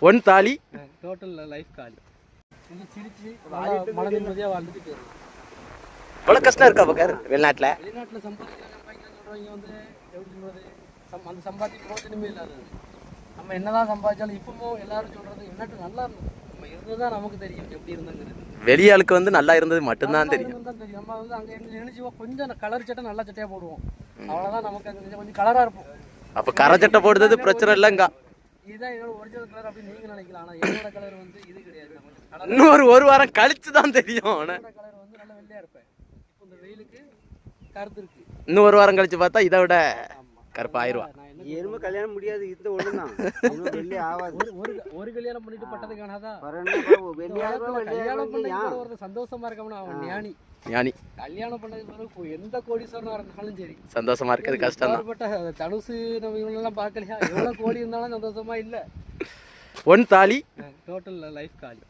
One தாலி total life காலி. சிரிச்சு மனது நிம்மதியாக வாழ்ந்துட்டு போயிடலாம். இவ்வளோ கஷ்டம் இருக்கா பக்கர் வெளிநாட்டில்? வெளிநாட்டில் சொல்கிறவங்க வந்து எப்படி சொல்கிறது, அந்த சம்பாத்தியம் பிரோஜனமே இல்லாதது. நம்ம என்னதான் சம்பாதிச்சாலும் இப்பவும் எல்லாரும் சொல்கிறது வெளிநாட்டு நல்லா இருந்தோம், நம்ம இருந்தது தான் நமக்கு தெரியும் எப்படி இருந்தங்கிறது. வெளியாளுக்கு வந்து நல்லா இருந்தது மட்டும்தான் தெரியும். நம்ம வந்து அங்கே நினைச்சுவோம் கொஞ்சம் கலர் சட்டை நல்ல சட்டையாக போடுவோம், அவ்வளோதான். நமக்கு அங்கே கொஞ்சம் கலராக இருப்போம். அப்போ கரை சட்டை போடுறது பிரச்சனை இல்லைங்க. இதுதான் என்னோட ஒரிஜினல் கலர் அப்படின்னு நீங்கள் நினைக்கலாம். ஆனால் என்னோட கலர் வந்து இது கிடையாது. இன்னும் ஒரு வாரம் கழிச்சு தான் தெரியும். கலர் வந்து நல்லா வெள்ளையாக இருப்பேன். இப்போ இந்த வெயிலுக்கு கருத்து இருக்கு. இன்னும் ஒரு வாரம் கழிச்சு பார்த்தா இதை விட கருப்பாயிருவா. எருமை கல்யாணம் முடியாது, இந்த ஒண்ணு தான். வெள்ளி ஆகாது. ஒரு கல்யாணம் பண்ணிட்டு பட்டது காணாதா? கல்யாணம் பண்ணி சந்தோஷமா இருக்கணும். அவன் ஞானி ஞானி. கல்யாணம் பண்ணது பிறகு எந்த கோடீஸ்வரனா இருந்தாலும் சரி சந்தோஷமா இருக்கிறது கஷ்டம் தான். தனுசு நம்ம இவங்களெல்லாம் பார்க்கலையா, எவ்வளோ கோடி இருந்தாலும் சந்தோஷமா இல்லை. ஒன் தாலி டோட்டல் லைஃப் காலி.